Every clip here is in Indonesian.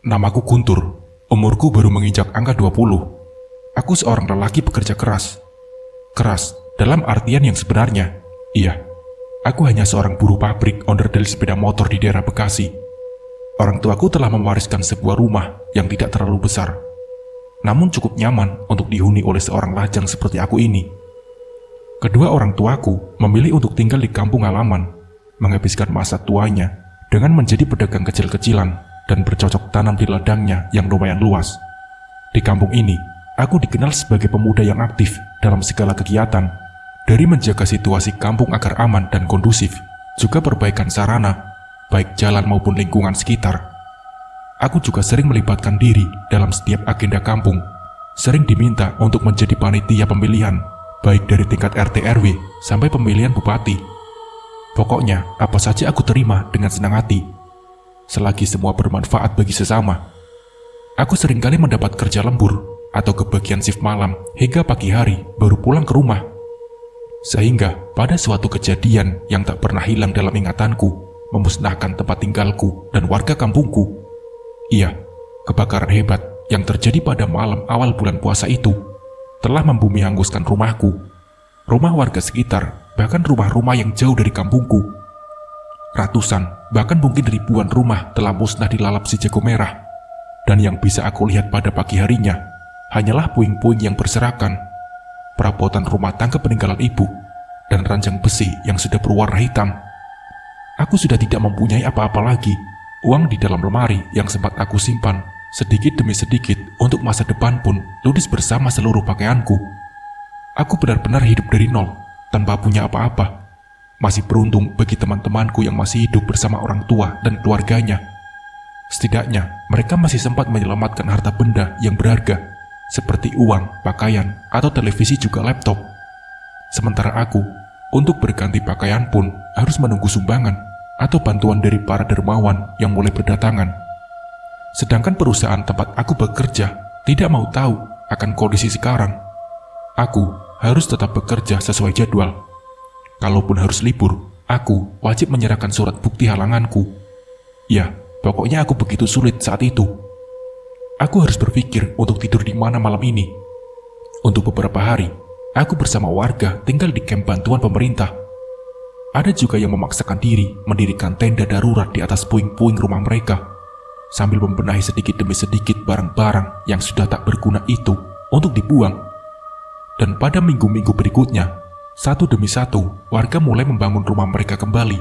Namaku Guntur, umurku baru menginjak angka 20. Aku seorang lelaki pekerja keras. Keras dalam artian yang sebenarnya. Iya, aku hanya seorang buruh pabrik onderdil sepeda motor di daerah Bekasi. Orang tuaku telah mewariskan sebuah rumah yang tidak terlalu besar, namun cukup nyaman untuk dihuni oleh seorang lajang seperti aku ini. Kedua orang tuaku memilih untuk tinggal di kampung halaman, menghabiskan masa tuanya dengan menjadi pedagang kecil-kecilan dan bercocok tanam di ladangnya yang lumayan luas. Di kampung ini, aku dikenal sebagai pemuda yang aktif dalam segala kegiatan, dari menjaga situasi kampung agar aman dan kondusif, juga perbaikan sarana, baik jalan maupun lingkungan sekitar. Aku juga sering melibatkan diri dalam setiap agenda kampung, sering diminta untuk menjadi panitia pemilihan, baik dari tingkat RT RW sampai pemilihan bupati. Pokoknya, apa saja aku terima dengan senang hati, selagi semua bermanfaat bagi sesama. Aku seringkali mendapat kerja lembur atau kebagian shift malam hingga pagi hari baru pulang ke rumah. Sehingga pada suatu kejadian yang tak pernah hilang dalam ingatanku, memusnahkan tempat tinggalku dan warga kampungku. Iya, kebakaran hebat yang terjadi pada malam awal bulan puasa itu telah membumi hanguskan rumahku, rumah warga sekitar, bahkan rumah-rumah yang jauh dari kampungku. Ratusan, bahkan mungkin ribuan rumah telah musnah dilalap si jago merah. Dan yang bisa aku lihat pada pagi harinya hanyalah puing-puing yang berserakan, perabotan rumah tangga peninggalan ibu, dan ranjang besi yang sudah berwarna hitam. Aku sudah tidak mempunyai apa-apa lagi. Uang di dalam lemari yang sempat aku simpan sedikit demi sedikit untuk masa depan pun ludes bersama seluruh pakaianku. Aku benar-benar hidup dari nol, tanpa punya apa-apa. Masih beruntung bagi teman-temanku yang masih hidup bersama orang tua dan keluarganya. Setidaknya, mereka masih sempat menyelamatkan harta benda yang berharga, seperti uang, pakaian, atau televisi juga laptop. Sementara aku, untuk berganti pakaian pun harus menunggu sumbangan atau bantuan dari para dermawan yang mulai berdatangan. Sedangkan perusahaan tempat aku bekerja tidak mau tahu akan kondisi sekarang. Aku harus tetap bekerja sesuai jadwal. Kalaupun harus libur, aku wajib menyerahkan surat bukti halanganku. Ya, pokoknya aku begitu sulit saat itu. Aku harus berpikir untuk tidur di mana malam ini. Untuk beberapa hari, aku bersama warga tinggal di kamp bantuan pemerintah. Ada juga yang memaksakan diri mendirikan tenda darurat di atas puing-puing rumah mereka, sambil membenahi sedikit demi sedikit barang-barang yang sudah tak berguna itu untuk dibuang. Dan pada minggu-minggu berikutnya, satu demi satu, warga mulai membangun rumah mereka kembali.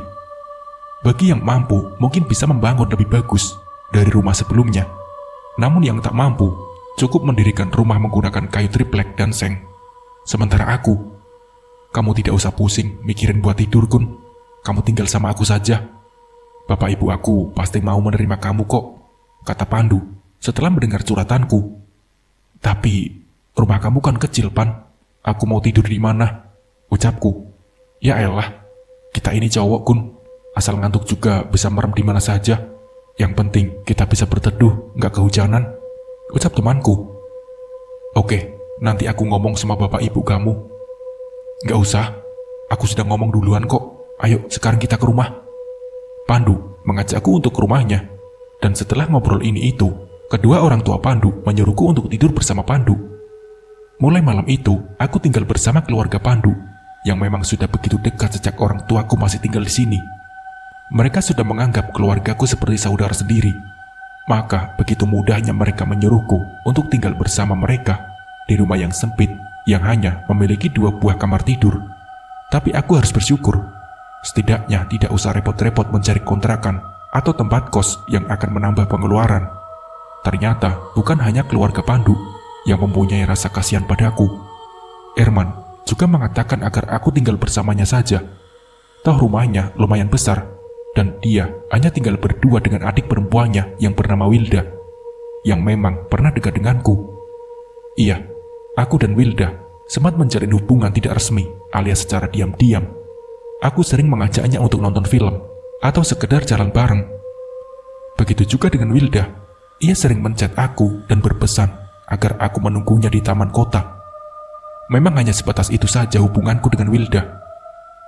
Bagi yang mampu, mungkin bisa membangun lebih bagus dari rumah sebelumnya. Namun yang tak mampu, cukup mendirikan rumah menggunakan kayu triplek dan seng. Sementara aku, kamu tidak usah pusing mikirin buat tidur, Kun. Kamu tinggal sama aku saja. Bapak ibu aku pasti mau menerima kamu kok, kata Pandu setelah mendengar curhatanku. Tapi, rumah kamu kan kecil, Pan. Aku mau tidur di mana? Ucapku. Ya elah, kita ini cowok, Kun. Asal ngantuk juga bisa merem di mana saja. Yang penting kita bisa berteduh, nggak kehujanan, ucap temanku. Oke, nanti aku ngomong sama bapak ibu kamu. Nggak usah, aku sudah ngomong duluan kok. Ayo sekarang kita ke rumah. Pandu mengajakku untuk ke rumahnya. Dan setelah ngobrol ini itu, kedua orang tua Pandu menyuruhku untuk tidur bersama Pandu. Mulai malam itu, aku tinggal bersama keluarga Pandu, yang memang sudah begitu dekat sejak orang tuaku masih tinggal di sini. Mereka sudah menganggap keluargaku seperti saudara sendiri. Maka begitu mudahnya mereka menyuruhku untuk tinggal bersama mereka di rumah yang sempit yang hanya memiliki 2 buah kamar tidur. Tapi aku harus bersyukur. Setidaknya tidak usah repot-repot mencari kontrakan atau tempat kos yang akan menambah pengeluaran. Ternyata bukan hanya keluarga Pandu yang mempunyai rasa kasihan padaku. Erman juga mengatakan agar aku tinggal bersamanya saja. Toh rumahnya lumayan besar, dan dia hanya tinggal berdua dengan adik perempuannya yang bernama Wilda, yang memang pernah dekat denganku. Iya, aku dan Wilda sempat menjalin hubungan tidak resmi alias secara diam-diam. Aku sering mengajaknya untuk nonton film atau sekedar jalan bareng. Begitu juga dengan Wilda, ia sering menchat aku dan berpesan agar aku menunggunya di taman kota. Memang hanya sebatas itu saja hubunganku dengan Wilda.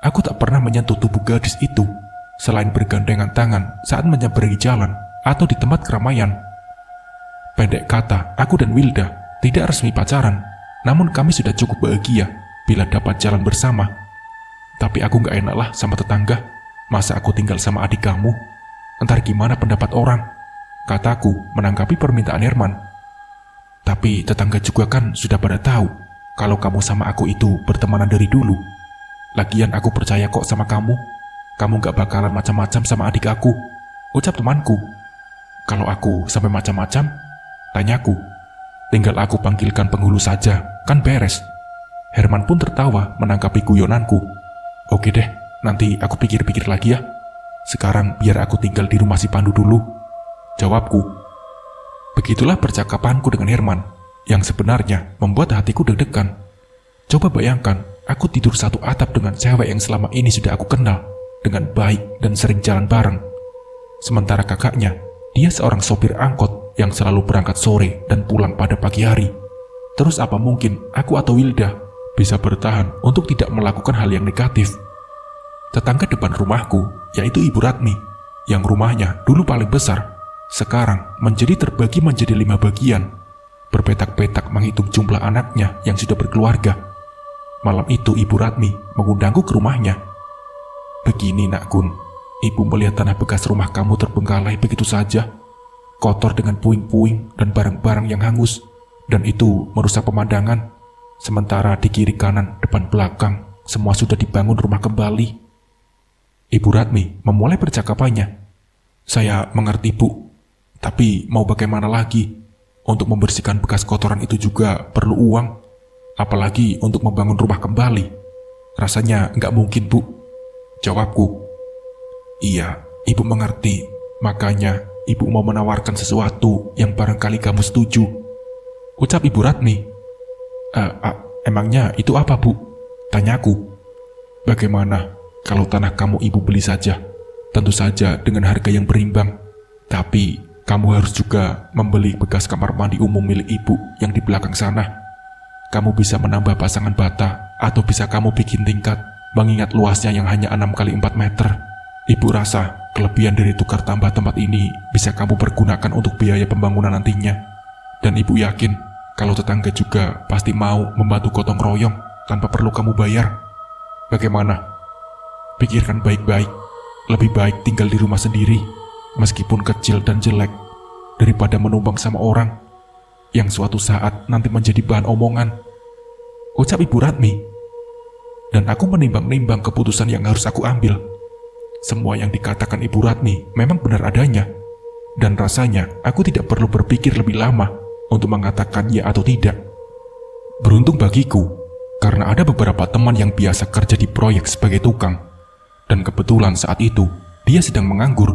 Aku tak pernah menyentuh tubuh gadis itu, selain bergandengan tangan saat menyeberangi jalan atau di tempat keramaian. Pendek kata, aku dan Wilda tidak resmi pacaran, namun kami sudah cukup bahagia bila dapat jalan bersama. Tapi aku gak enak lah sama tetangga. Masa aku tinggal sama adik kamu? Entar gimana pendapat orang? Kataku menanggapi permintaan Herman. Tapi tetangga juga kan sudah pada tahu kalau kamu sama aku itu bertemanan dari dulu. Lagian aku percaya kok sama kamu. Kamu gak bakalan macam-macam sama adik aku, ucap temanku. Kalau aku sampai macam-macam, tanyaku. Tinggal aku panggilkan penghulu saja, kan beres. Herman pun tertawa menanggapi guyonanku. Oke deh, nanti aku pikir-pikir lagi ya. Sekarang biar aku tinggal di rumah si Pandu dulu, jawabku. Begitulah percakapanku dengan Herman, yang sebenarnya membuat hatiku deg-degan. Coba bayangkan, aku tidur satu atap dengan cewek yang selama ini sudah aku kenal dengan baik dan sering jalan bareng. Sementara kakaknya, dia seorang sopir angkot yang selalu berangkat sore dan pulang pada pagi hari. Terus apa mungkin aku atau Wilda bisa bertahan untuk tidak melakukan hal yang negatif? Tetangga depan rumahku, yaitu Ibu Ratmi, yang rumahnya dulu paling besar, sekarang terbagi menjadi 5 bagian, berpetak-petak menghitung jumlah anaknya yang sudah berkeluarga. Malam itu Ibu Ratmi mengundangku ke rumahnya. Begini Nak Kun, Ibu melihat tanah bekas rumah kamu terbengkalai begitu saja, kotor dengan puing-puing dan barang-barang yang hangus, dan itu merusak pemandangan. Sementara di kiri kanan, depan belakang, semua sudah dibangun rumah kembali. Ibu Ratmi memulai percakapannya. Saya mengerti Bu, tapi mau bagaimana lagi? Untuk membersihkan bekas kotoran itu juga perlu uang, apalagi untuk membangun rumah kembali. Rasanya nggak mungkin Bu, jawabku. Iya, Ibu mengerti. Makanya Ibu mau menawarkan sesuatu yang barangkali kamu setuju, ucap Ibu Ratmi. Emangnya itu apa Bu? Tanyaku. Bagaimana kalau tanah kamu Ibu beli saja? Tentu saja dengan harga yang berimbang. Tapi kamu harus juga membeli bekas kamar mandi umum milik Ibu yang di belakang sana. Kamu bisa menambah pasangan bata, atau bisa kamu bikin tingkat, mengingat luasnya yang hanya 6 kali 4 meter. Ibu rasa kelebihan dari tukar tambah tempat ini bisa kamu pergunakan untuk biaya pembangunan nantinya. Dan Ibu yakin kalau tetangga juga pasti mau membantu gotong royong tanpa perlu kamu bayar. Bagaimana? Pikirkan baik-baik. Lebih baik tinggal di rumah sendiri, meskipun kecil dan jelek, daripada menumpang sama orang yang suatu saat nanti menjadi bahan omongan, ucap Ibu Ratmi. Dan aku menimbang-nimbang keputusan yang harus aku ambil. Semua yang dikatakan Ibu Ratmi memang benar adanya, dan rasanya aku tidak perlu berpikir lebih lama untuk mengatakan ya atau tidak. Beruntung bagiku, karena ada beberapa teman yang biasa kerja di proyek sebagai tukang, dan kebetulan saat itu dia sedang menganggur.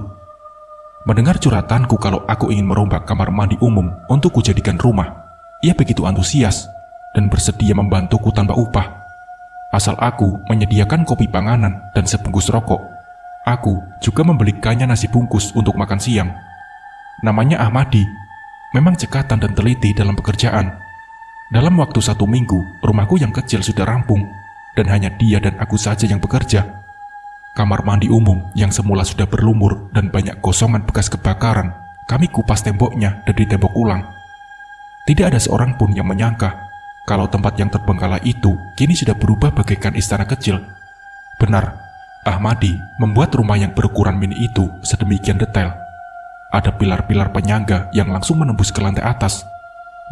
Mendengar curhatanku kalau aku ingin merombak kamar mandi umum untuk kujadikan rumah, ia begitu antusias dan bersedia membantuku tanpa upah. Asal aku menyediakan kopi panganan dan sebungkus rokok. Aku juga membelikannya nasi bungkus untuk makan siang. Namanya Ahmadi, memang cekatan dan teliti dalam pekerjaan. Dalam waktu 1 minggu, rumahku yang kecil sudah rampung, dan hanya dia dan aku saja yang bekerja. Kamar mandi umum yang semula sudah berlumur dan banyak kosongan bekas kebakaran, kami kupas temboknya dan ditembok ulang. Tidak ada seorang pun yang menyangka kalau tempat yang terbengkalai itu kini sudah berubah bagaikan istana kecil. Benar, Ahmadi membuat rumah yang berukuran mini itu sedemikian detail. Ada pilar-pilar penyangga yang langsung menembus ke lantai atas.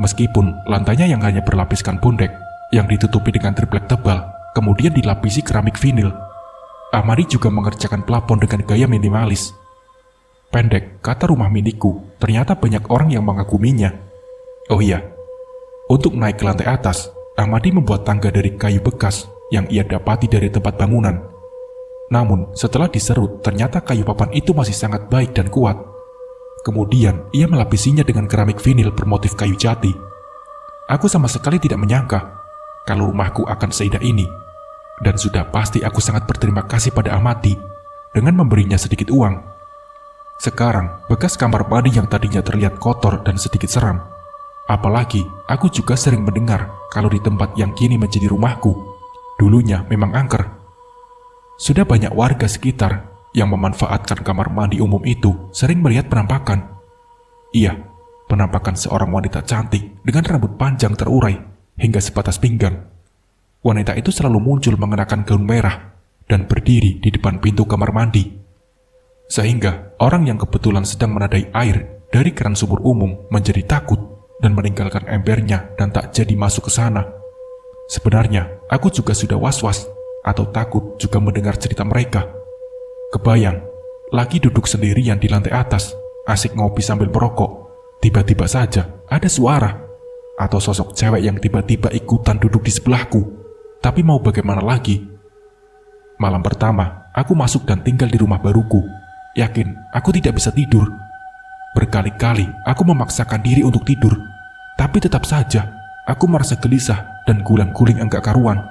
Meskipun lantainya yang hanya berlapiskan bondek yang ditutupi dengan triplek tebal, kemudian dilapisi keramik vinil. Ahmadi juga mengerjakan plafon dengan gaya minimalis. Pendek kata rumah miniku, ternyata banyak orang yang mengaguminya. Oh iya, untuk naik ke lantai atas, Ahmadi membuat tangga dari kayu bekas yang ia dapati dari tempat bangunan. Namun setelah diserut, ternyata kayu papan itu masih sangat baik dan kuat. Kemudian ia melapisinya dengan keramik vinil bermotif kayu jati. Aku sama sekali tidak menyangka kalau rumahku akan seindah ini. Dan sudah pasti aku sangat berterima kasih pada Ahmadi dengan memberinya sedikit uang. Sekarang, bekas kamar mandi yang tadinya terlihat kotor dan sedikit seram. Apalagi, aku juga sering mendengar kalau di tempat yang kini menjadi rumahku, dulunya memang angker. Sudah banyak warga sekitar yang memanfaatkan kamar mandi umum itu sering melihat penampakan. Iya, penampakan seorang wanita cantik dengan rambut panjang terurai hingga sebatas pinggang. Wanita itu selalu muncul mengenakan gaun merah dan berdiri di depan pintu kamar mandi. Sehingga orang yang kebetulan sedang menadai air dari keran sumur umum menjadi takut dan meninggalkan embernya dan tak jadi masuk ke sana. Sebenarnya, aku juga sudah was-was atau takut juga mendengar cerita mereka. Kebayang, lagi duduk sendirian di lantai atas, asik ngopi sambil merokok. Tiba-tiba saja ada suara atau sosok cewek yang tiba-tiba ikutan duduk di sebelahku. Tapi mau bagaimana lagi? Malam pertama, aku masuk dan tinggal di rumah baruku. Yakin aku tidak bisa tidur. Berkali-kali aku memaksakan diri untuk tidur, tapi tetap saja aku merasa gelisah dan guling-guling enggak karuan.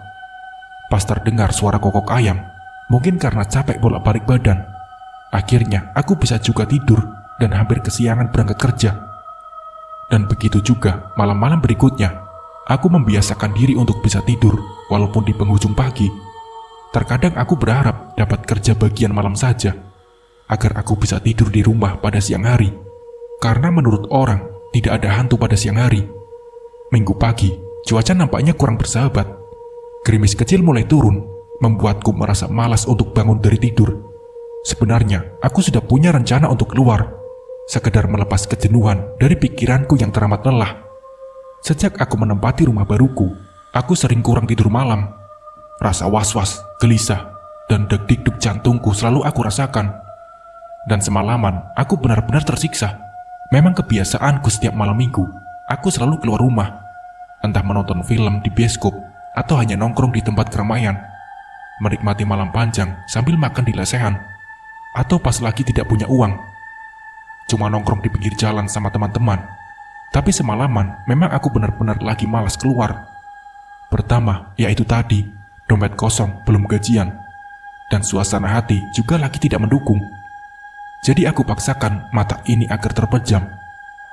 Pas terdengar suara kokok ayam, mungkin karena capek bolak-balik badan, akhirnya aku bisa juga tidur dan hampir kesiangan berangkat kerja. Dan begitu juga malam-malam berikutnya, aku membiasakan diri untuk bisa tidur walaupun di penghujung pagi. Terkadang aku berharap dapat kerja bagian malam saja, agar aku bisa tidur di rumah pada siang hari. Karena menurut orang, tidak ada hantu pada siang hari. Minggu pagi, cuaca nampaknya kurang bersahabat. Gerimis kecil mulai turun, membuatku merasa malas untuk bangun dari tidur. Sebenarnya, aku sudah punya rencana untuk keluar, sekedar melepas kejenuhan dari pikiranku yang teramat lelah. Sejak aku menempati rumah baruku, aku sering kurang tidur malam. Rasa was-was, gelisah, dan deg-deg jantungku selalu aku rasakan. Dan semalaman, aku benar-benar tersiksa. Memang kebiasaanku setiap malam minggu, aku selalu keluar rumah. Entah menonton film di bioskop, atau hanya nongkrong di tempat keramaian. Menikmati malam panjang sambil makan di lesehan. Atau pas lagi tidak punya uang, cuma nongkrong di pinggir jalan sama teman-teman. Tapi semalaman memang aku benar-benar lagi malas keluar. Pertama, yaitu tadi, dompet kosong belum gajian. Dan suasana hati juga lagi tidak mendukung. Jadi aku paksakan mata ini agar terpejam.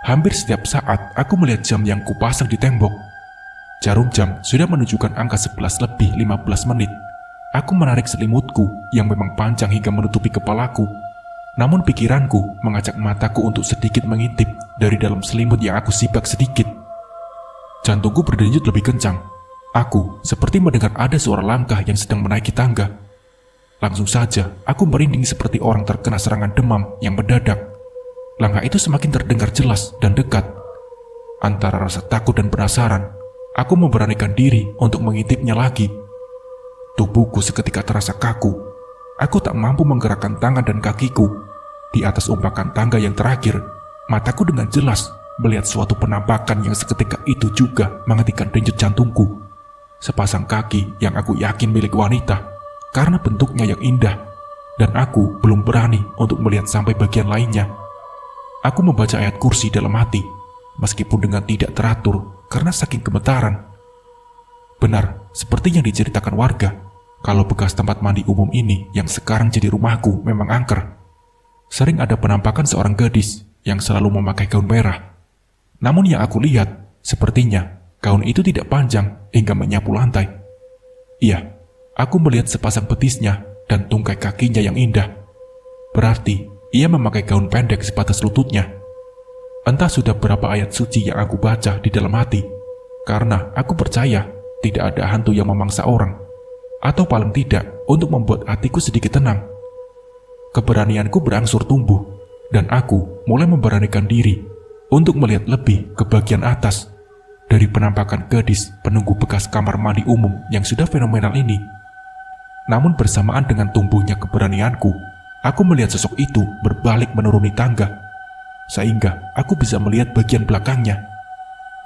Hampir setiap saat aku melihat jam yang kupasang di tembok. Jarum jam sudah menunjukkan angka 11 lebih 15 menit. Aku menarik selimutku yang memang panjang hingga menutupi kepalaku. Namun pikiranku mengajak mataku untuk sedikit mengintip dari dalam selimut yang aku sibak sedikit. Jantungku berdenyut lebih kencang. Aku seperti mendengar ada suara langkah yang sedang menaiki tangga. Langsung saja aku merinding seperti orang terkena serangan demam yang mendadak. Langkah itu semakin terdengar jelas dan dekat. Antara rasa takut dan penasaran, aku memberanikan diri untuk mengintipnya lagi. Tubuhku seketika terasa kaku. Aku tak mampu menggerakkan tangan dan kakiku. Di atas umpakan tangga yang terakhir, mataku dengan jelas melihat suatu penampakan yang seketika itu juga menghentikan denyut jantungku. Sepasang kaki yang aku yakin milik wanita karena bentuknya yang indah, dan aku belum berani untuk melihat sampai bagian lainnya. Aku membaca ayat kursi dalam hati, meskipun dengan tidak teratur karena saking gemetaran. Benar, seperti yang diceritakan warga, kalau bekas tempat mandi umum ini yang sekarang jadi rumahku memang angker. Sering ada penampakan seorang gadis yang selalu memakai gaun merah. Namun yang aku lihat, sepertinya gaun itu tidak panjang hingga menyapu lantai. Iya, aku melihat sepasang betisnya dan tungkai kakinya yang indah. Berarti ia memakai gaun pendek sebatas lututnya. Entah sudah berapa ayat suci yang aku baca di dalam hati, karena aku percaya tidak ada hantu yang memangsa orang, atau paling tidak untuk membuat hatiku sedikit tenang. Keberanianku berangsur tumbuh, dan aku mulai memberanikan diri untuk melihat lebih ke bagian atas dari penampakan gadis penunggu bekas kamar mandi umum yang sudah fenomenal ini. Namun bersamaan dengan tumbuhnya keberanianku, aku melihat sosok itu berbalik menuruni tangga, sehingga aku bisa melihat bagian belakangnya.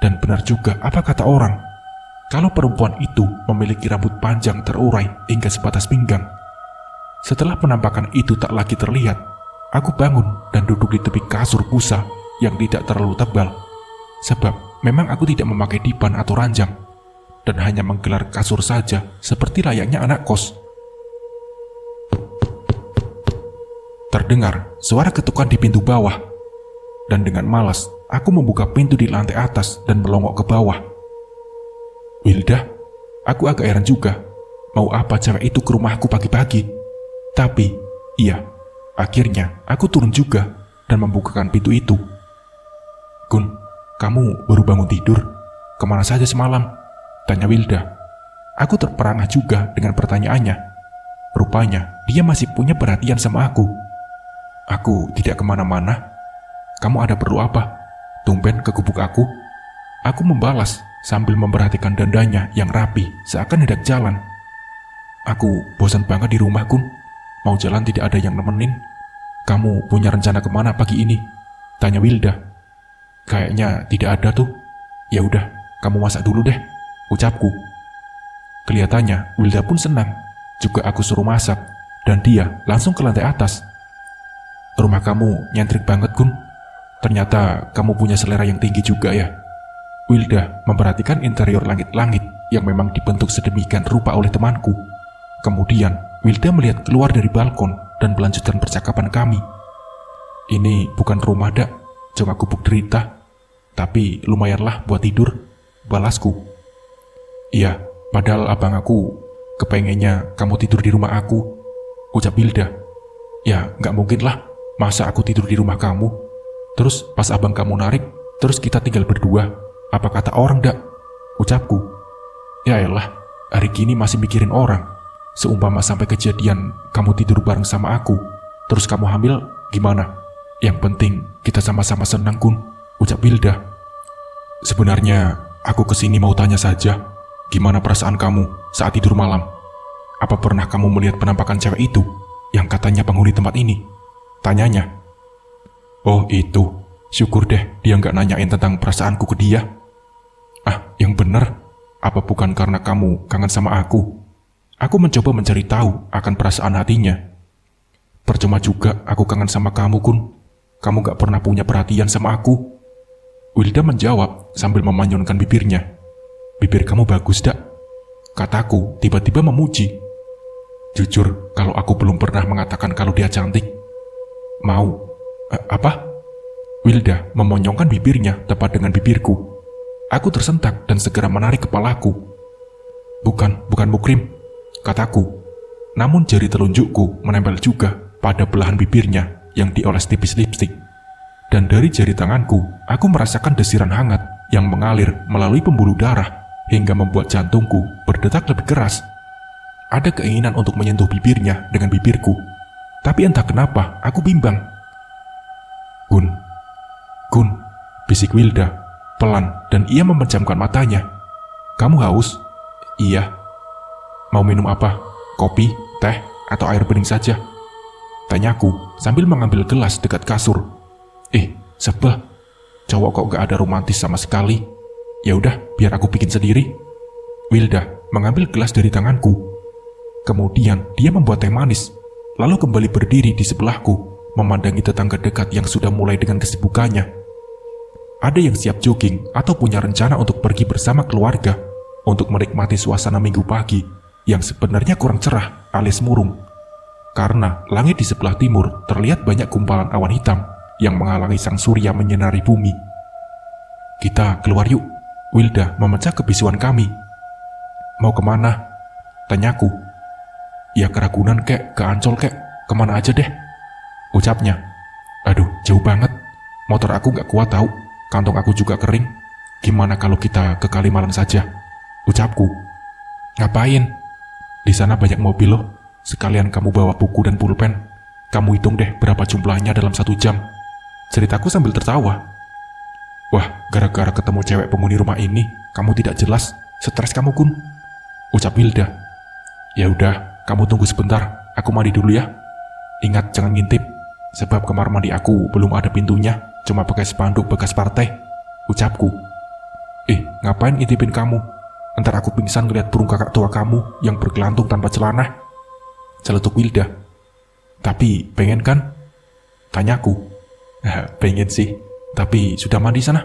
Dan benar juga apa kata orang, kalau perempuan itu memiliki rambut panjang terurai hingga sebatas pinggang. Setelah penampakan itu tak lagi terlihat, aku bangun dan duduk di tepi kasur busa yang tidak terlalu tebal. Sebab memang aku tidak memakai dipan atau ranjang, dan hanya menggelar kasur saja seperti layaknya anak kos. Terdengar suara ketukan di pintu bawah, dan dengan malas aku membuka pintu di lantai atas dan melongok ke bawah. Wilda, aku agak heran juga, mau apa cewek itu ke rumahku pagi-pagi. Tapi, iya, akhirnya aku turun juga dan membukakan pintu itu. Gun, kamu baru bangun tidur? Kemana saja semalam? Tanya Wilda. Aku terperangah juga dengan pertanyaannya. Rupanya dia masih punya perhatian sama aku. Aku tidak kemana-mana. Kamu ada perlu apa? Tumben ke gubuk aku. Aku membalas sambil memperhatikan dandanya yang rapi seakan hendak jalan. Aku bosan banget di rumah, Gun. Mau jalan tidak ada yang nemenin. Kamu punya rencana kemana pagi ini? Tanya Wilda. Kayaknya tidak ada tuh. Ya udah, kamu masak dulu deh, ucapku. Kelihatannya Wilda pun senang. Juga aku suruh masak, dan dia langsung ke lantai atas. Rumah kamu nyentrik banget, Gun. Ternyata kamu punya selera yang tinggi juga ya. Wilda memperhatikan interior langit-langit yang memang dibentuk sedemikian rupa oleh temanku. Kemudian Wilda melihat keluar dari balkon dan melanjutkan percakapan kami. Ini bukan rumah, Dak, cuma gubuk derita. Tapi lumayanlah buat tidur, balasku. Iya, padahal abang aku kepengennya kamu tidur di rumah aku, ucap Wilda. Ya, nggak mungkin lah, masa aku tidur di rumah kamu? Terus pas abang kamu narik, terus kita tinggal berdua. Apa kata orang, Dak? Ucapku. Ya elah, hari gini masih mikirin orang. Seumpama sampai kejadian kamu tidur bareng sama aku, terus kamu hamil, gimana? Yang penting kita sama-sama senang, Gun, ucap Wilda. Sebenarnya aku kesini mau tanya saja, gimana perasaan kamu saat tidur malam? Apa pernah kamu melihat penampakan cewek itu yang katanya penghuni tempat ini? Tanyanya. Oh itu, syukur deh dia nggak nanyain tentang perasaanku ke dia. Ah, yang bener, apa bukan karena kamu kangen sama aku? Aku mencoba mencari tahu akan perasaan hatinya. Percuma juga aku kangen sama kamu, Gun. Kamu gak pernah punya perhatian sama aku. Wilda menjawab sambil memanyunkan bibirnya. Bibir kamu bagus, Dak. Kataku tiba-tiba memuji. Jujur, kalau aku belum pernah mengatakan kalau dia cantik. Mau? Apa? Wilda memonyongkan bibirnya tepat dengan bibirku. Aku tersentak dan segera menarik kepalaku. Bukan Mukrim, kataku. Namun jari telunjukku menempel juga pada belahan bibirnya yang dioles tipis lipstik. Dan dari jari tanganku, aku merasakan desiran hangat yang mengalir melalui pembuluh darah hingga membuat jantungku berdetak lebih keras. Ada keinginan untuk menyentuh bibirnya dengan bibirku. Tapi entah kenapa, aku bimbang. Gun, bisik Wilda, pelan, dan ia memejamkan matanya. Kamu haus? Iya. Mau minum apa? Kopi, teh, atau air bening saja? Tanyaku sambil mengambil gelas dekat kasur. Sebel. Cowok kok gak ada romantis sama sekali. Ya udah, biar aku bikin sendiri. Wilda mengambil gelas dari tanganku. Kemudian dia membuat teh manis, lalu kembali berdiri di sebelahku, memandangi tetangga dekat yang sudah mulai dengan kesibukannya. Ada yang siap jogging atau punya rencana untuk pergi bersama keluarga untuk menikmati suasana minggu pagi yang sebenarnya kurang cerah alias murung. Karena langit di sebelah timur terlihat banyak gumpalan awan hitam yang menghalangi sang surya menyinari bumi. Kita keluar yuk, Wilda memecah kebisuan kami. Mau kemana? Tanyaku. Ya ke Ragunan kek, ke Ancol kek, kemana aja deh, ucapnya. Aduh, jauh banget. Motor aku gak kuat tahu, kantong aku juga kering. Gimana kalau kita ke Kalimalang saja, ucapku. Ngapain? Di sana banyak mobil loh. Sekalian kamu bawa buku dan pulpen. Kamu hitung deh berapa jumlahnya dalam 1 jam. Ceritaku sambil tertawa. Wah, gara-gara ketemu cewek penghuni rumah ini, kamu tidak jelas. Stres kamu, Gun, ucap Wilda. Ya udah, kamu tunggu sebentar. Aku mandi dulu ya. Ingat jangan ngintip, sebab kamar mandi aku belum ada pintunya, cuma pakai spanduk bekas partai, ucapku. Ngapain ngintipin kamu? Ntar aku pingsan ngeliat burung kakak tua kamu yang bergelantung tanpa celana, celetuk Wilda. Tapi pengen kan? Tanyaku. Pengen sih, tapi sudah mandi sana.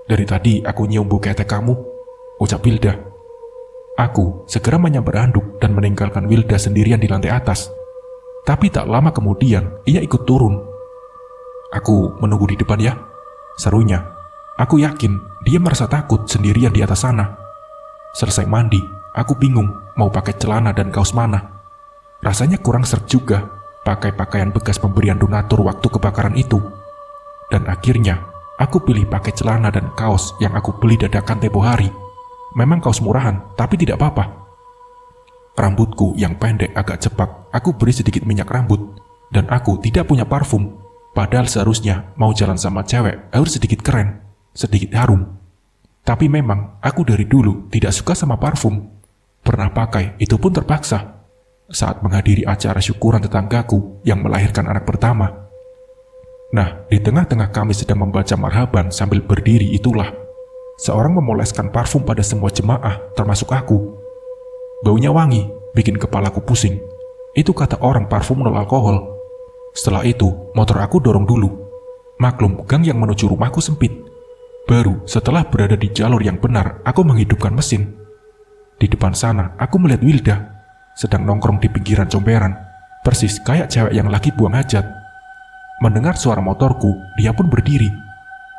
Dari tadi aku nyium bau ketek kamu, ucap Wilda. Aku segera menyambar handuk dan meninggalkan Wilda sendirian di lantai atas. Tapi tak lama kemudian ia ikut turun. Aku menunggu di depan ya, serunya. Aku yakin dia merasa takut sendirian di atas sana. Selesai mandi, aku bingung mau pakai celana dan kaos mana. Rasanya kurang serg juga pakai pakaian bekas pemberian donatur waktu kebakaran itu. Dan akhirnya Aku pilih pakai celana dan kaos yang aku beli dadakan tempo hari. Memang kaos murahan, tapi tidak apa-apa. Rambutku yang pendek agak cepak, aku beri sedikit minyak rambut. Dan aku tidak punya parfum. Padahal seharusnya mau jalan sama cewek harus sedikit keren, sedikit harum. Tapi memang aku dari dulu tidak suka sama parfum. Pernah pakai, itu pun terpaksa. Saat menghadiri acara syukuran tetanggaku yang melahirkan anak pertama. Nah, di tengah-tengah kami sedang membaca marhaban sambil berdiri itulah seorang memoleskan parfum pada semua jemaah, termasuk aku. Baunya wangi, bikin kepalaku pusing. Itu kata orang parfum nol alkohol. Setelah itu, motor aku dorong dulu. Maklum, gang yang menuju rumahku sempit. Baru setelah berada di jalur yang benar, aku menghidupkan mesin. Di depan sana, aku melihat Wilda sedang nongkrong di pinggiran comberan, persis kayak cewek yang lagi buang hajat. Mendengar suara motorku, dia pun berdiri.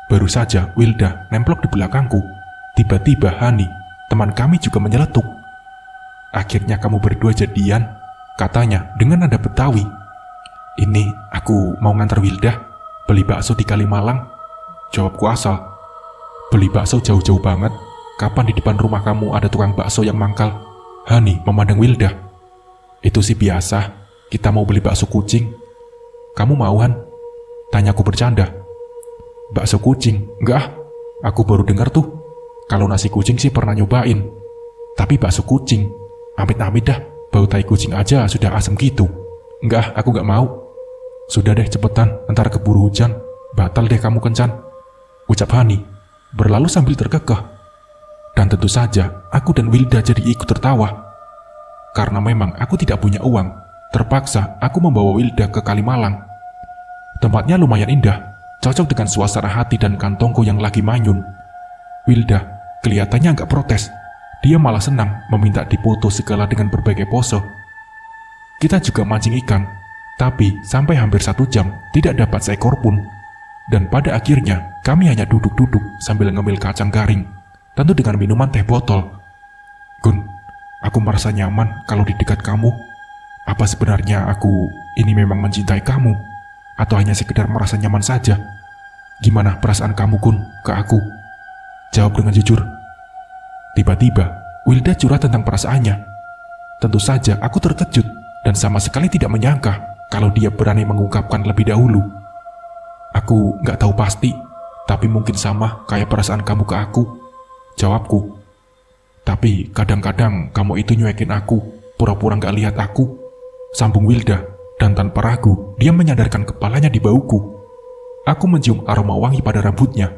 Baru saja Wilda nemplok di belakangku. Tiba-tiba Hani, teman kami juga menyeletuk. "Akhirnya kamu berdua jadian," katanya dengan nada Betawi. "Ini aku mau ngantar Wilda beli bakso di Kalimalang." Jawabku asal. "Beli bakso jauh-jauh banget. Kapan di depan rumah kamu ada tukang bakso yang mangkal?" Hani memandang Wilda. "Itu sih biasa. Kita mau beli bakso kucing. Kamu mau, Han?" Tanyaku bercanda. "Bakso kucing? Enggak ah. Aku baru dengar tuh. Kalau nasi kucing sih pernah nyobain. Tapi bakso kucing, amit-amit dah. Bau tai kucing aja sudah asem gitu. Enggak, aku enggak mau." "Sudah deh cepetan, ntar keburu hujan. Batal deh kamu kencan," ucap Hani, berlalu sambil terkekeh. Dan tentu saja, aku dan Wilda jadi ikut tertawa. Karena memang aku tidak punya uang, terpaksa aku membawa Wilda ke Kalimalang. Tempatnya lumayan indah, cocok dengan suasana hati dan kantongku yang lagi manyun. Wilda kelihatannya agak protes. Dia malah senang meminta dipoto segala dengan berbagai pose. Kita juga mancing ikan, tapi sampai hampir 1 jam tidak dapat seekor pun. Dan pada akhirnya kami hanya duduk-duduk sambil ngemil kacang garing, tentu dengan minuman teh botol. "Gun, aku merasa nyaman kalau di dekat kamu. Apa sebenarnya aku ini memang mencintai kamu? Atau hanya sekedar merasa nyaman saja? Gimana perasaan kamu, Gun, ke aku? Jawab dengan jujur." Tiba-tiba, Wilda curhat tentang perasaannya. Tentu saja aku terkejut dan sama sekali tidak menyangka kalau dia berani mengungkapkan lebih dahulu. "Aku nggak tahu pasti, tapi mungkin sama kayak perasaan kamu ke aku," jawabku. "Tapi kadang-kadang kamu itu nyuekin aku, pura-pura nggak lihat aku," sambung Wilda, dan tanpa ragu dia menyandarkan kepalanya di bauku. Aku mencium aroma wangi pada rambutnya,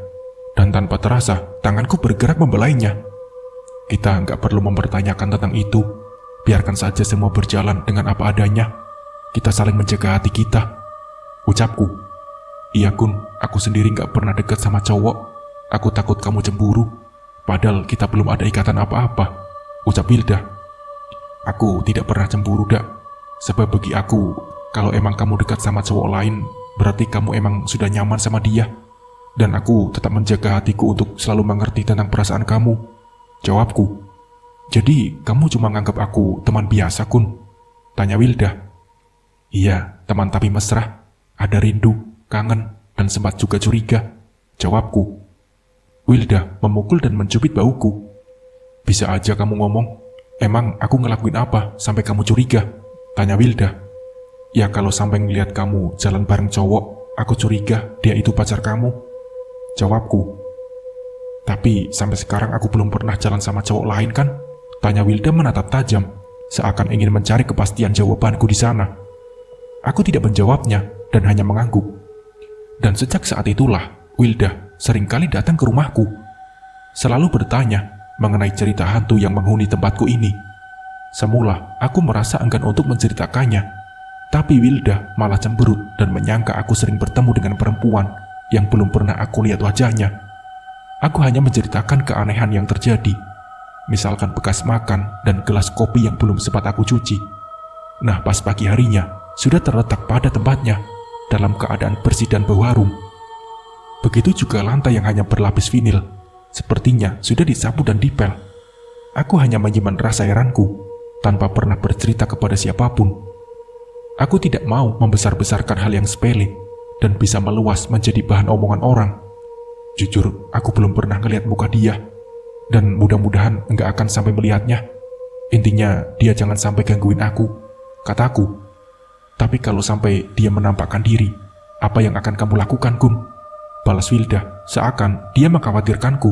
dan tanpa terasa tanganku bergerak membelainya. "Kita nggak perlu mempertanyakan tentang itu. Biarkan saja semua berjalan dengan apa adanya. Kita saling menjaga hati kita," ucapku. "Iya, Kun, aku sendiri nggak pernah dekat sama cowok. Aku takut kamu cemburu. Padahal kita belum ada ikatan apa-apa," ucap Wilda. "Aku tidak pernah cemburu, Dak. Sebab bagi aku, kalau emang kamu dekat sama cowok lain, berarti kamu emang sudah nyaman sama dia. Dan aku tetap menjaga hatiku untuk selalu mengerti tentang perasaan kamu," jawabku. "Jadi, kamu cuma nganggap aku teman biasa, Kun?" tanya Wilda. "Iya, teman tapi mesra. Ada rindu, kangen, dan sempat juga curiga," jawabku. Wilda memukul dan mencubit bauku. "Bisa aja kamu ngomong. Emang aku ngelakuin apa sampai kamu curiga?" tanya Wilda. "Ya kalau sampai ngeliat kamu jalan bareng cowok, aku curiga dia itu pacar kamu," jawabku. "Tapi sampai sekarang aku belum pernah jalan sama cowok lain kan?" tanya Wilda menatap tajam, seakan ingin mencari kepastian jawabanku di sana. Aku tidak menjawabnya dan hanya mengangguk. Dan sejak saat itulah, Wilda seringkali datang ke rumahku. Selalu bertanya mengenai cerita hantu yang menghuni tempatku ini. Semula, aku merasa enggan untuk menceritakannya. Tapi Wilda malah cemberut dan menyangka aku sering bertemu dengan perempuan yang belum pernah aku lihat wajahnya. Aku hanya menceritakan keanehan yang terjadi. Misalkan bekas makan dan gelas kopi yang belum sempat aku cuci. Nah, pas pagi harinya, sudah terletak pada tempatnya, dalam keadaan bersih dan bau harum. Begitu juga lantai yang hanya berlapis vinil, sepertinya sudah disapu dan dipel. Aku hanya menyimpan rasa heranku, tanpa pernah bercerita kepada siapapun. Aku tidak mau membesar-besarkan hal yang sepele, dan bisa meluas menjadi bahan omongan orang. Jujur, aku belum pernah ngeliat muka dia. Dan mudah-mudahan nggak akan sampai melihatnya. Intinya, dia jangan sampai gangguin aku, kataku. Tapi kalau sampai dia menampakkan diri, apa yang akan kamu lakukan, Gun? Balas Wilda, seakan dia mengkhawatirkanku.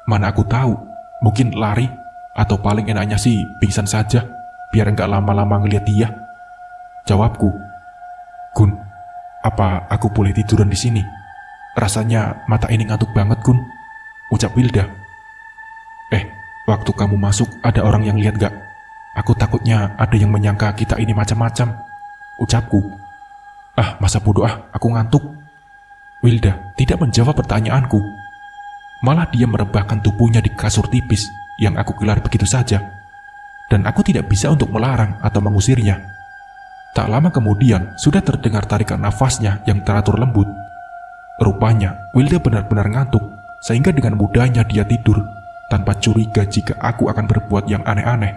Mana aku tahu, mungkin lari, atau paling enaknya sih pingsan saja, biar nggak lama-lama ngeliat dia. Jawabku. Gun, apa aku boleh tiduran di sini? Rasanya mata ini ngantuk banget, Gun. Ucap Wilda. Waktu kamu masuk ada orang yang lihat gak? Aku takutnya ada yang menyangka kita ini macam-macam, ucapku. Masa bodoh aku ngantuk. Wilda tidak menjawab pertanyaanku. Malah dia merebahkan tubuhnya di kasur tipis yang aku gelar begitu saja. Dan aku tidak bisa untuk melarang atau mengusirnya. Tak lama kemudian sudah terdengar tarikan nafasnya yang teratur lembut. Rupanya Wilda benar-benar ngantuk, sehingga dengan mudahnya dia tidur tanpa curiga jika aku akan berbuat yang aneh-aneh.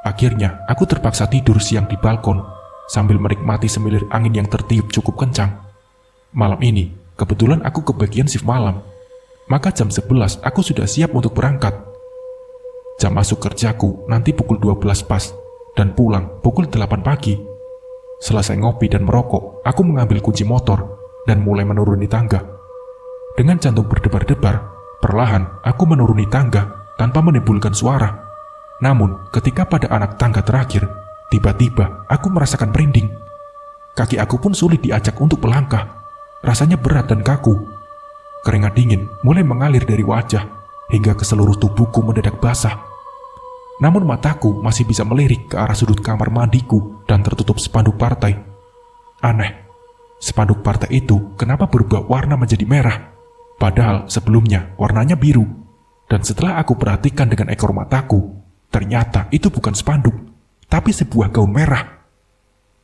Akhirnya aku terpaksa tidur siang di balkon sambil menikmati semilir angin yang tertiup cukup kencang. Malam ini kebetulan aku kebagian shift malam, maka jam 11 aku sudah siap untuk berangkat. Jam masuk kerjaku nanti pukul 12 pas dan pulang pukul 8 pagi. Selesai ngopi dan merokok, aku mengambil kunci motor dan mulai menuruni tangga. Dengan jantung berdebar-debar, perlahan aku menuruni tangga tanpa menimbulkan suara. Namun ketika pada anak tangga terakhir, tiba-tiba aku merasakan merinding. Kaki aku pun sulit diajak untuk melangkah. Rasanya berat dan kaku. Keringat dingin mulai mengalir dari wajah hingga ke seluruh tubuhku mendadak basah. Namun mataku masih bisa melirik ke arah sudut kamar mandiku dan tertutup spanduk partai. Aneh, spanduk partai itu kenapa berubah warna menjadi merah? Padahal sebelumnya warnanya biru. Dan setelah aku perhatikan dengan ekor mataku, ternyata itu bukan spanduk, tapi sebuah gaun merah.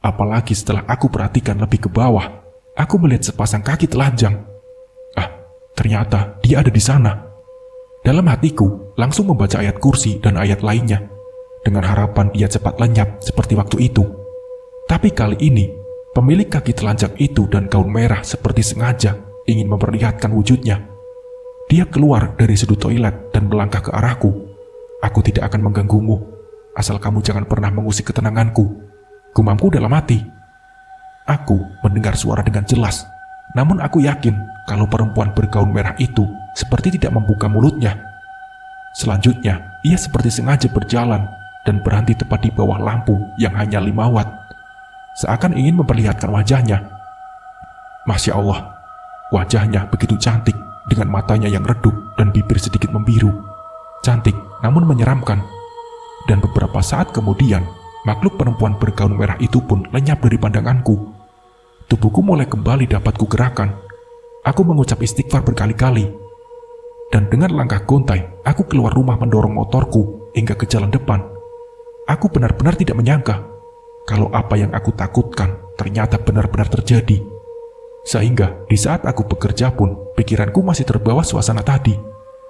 Apalagi setelah aku perhatikan lebih ke bawah, aku melihat sepasang kaki telanjang. Ternyata dia ada di sana. Dalam hatiku langsung membaca ayat kursi dan ayat lainnya, dengan harapan dia cepat lenyap seperti waktu itu. Tapi kali ini, pemilik kaki telanjang itu dan gaun merah seperti sengaja ingin memperlihatkan wujudnya. Dia keluar dari sudut toilet dan melangkah ke arahku. Aku tidak akan mengganggumu, asal kamu jangan pernah mengusik ketenanganku, gumamku dalam hati. Aku mendengar suara dengan jelas, namun aku yakin kalau perempuan bergaun merah itu seperti tidak membuka mulutnya. Selanjutnya, ia seperti sengaja berjalan dan berhenti tepat di bawah lampu yang hanya 5 watt, seakan ingin memperlihatkan wajahnya. Masya Allah, wajahnya begitu cantik dengan matanya yang redup dan bibir sedikit membiru. Cantik namun menyeramkan. Dan beberapa saat kemudian, makhluk perempuan bergaun merah itu pun lenyap dari pandanganku. Tubuhku mulai kembali dapat kugerakkan. Aku mengucap istighfar berkali-kali. Dan dengan langkah gontai, aku keluar rumah mendorong motorku hingga ke jalan depan. Aku benar-benar tidak menyangka kalau apa yang aku takutkan ternyata benar-benar terjadi. Sehingga di saat aku bekerja pun, pikiranku masih terbawa suasana tadi.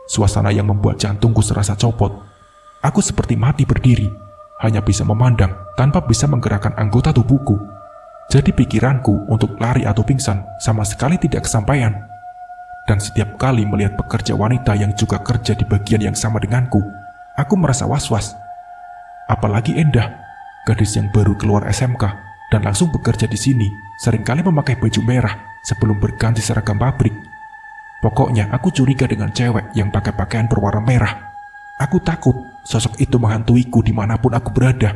Suasana yang membuat jantungku serasa copot. Aku seperti mati berdiri, hanya bisa memandang tanpa bisa menggerakkan anggota tubuhku. Jadi pikiranku untuk lari atau pingsan sama sekali tidak kesampaian. Dan setiap kali melihat pekerja wanita yang juga kerja di bagian yang sama denganku, aku merasa was-was. Apalagi Endah, gadis yang baru keluar SMK dan langsung bekerja di sini, seringkali memakai baju merah sebelum berganti seragam pabrik. Pokoknya aku curiga dengan cewek yang pakai pakaian berwarna merah. Aku takut sosok itu menghantuiku dimanapun aku berada.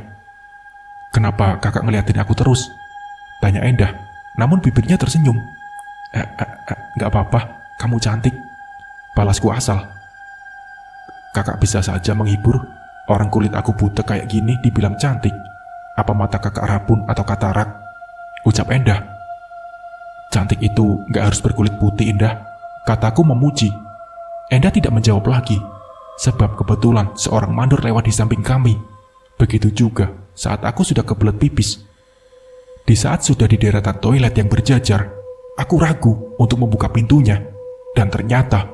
Kenapa kakak ngeliatin aku terus? Tanya Endah, namun bibirnya tersenyum. Gak apa-apa, kamu cantik, balasku asal. Kakak bisa saja menghibur. Orang kulit aku buta kayak gini dibilang cantik. Apa mata kakak rabun atau katarak? Ucap Endah. Cantik itu gak harus berkulit putih, Endah, kataku memuji. Endah tidak menjawab lagi, sebab kebetulan seorang mandor lewat di samping kami. Begitu juga saat aku sudah kebelet pipis. Di saat sudah di deretan toilet yang berjajar, aku ragu untuk membuka pintunya. Dan ternyata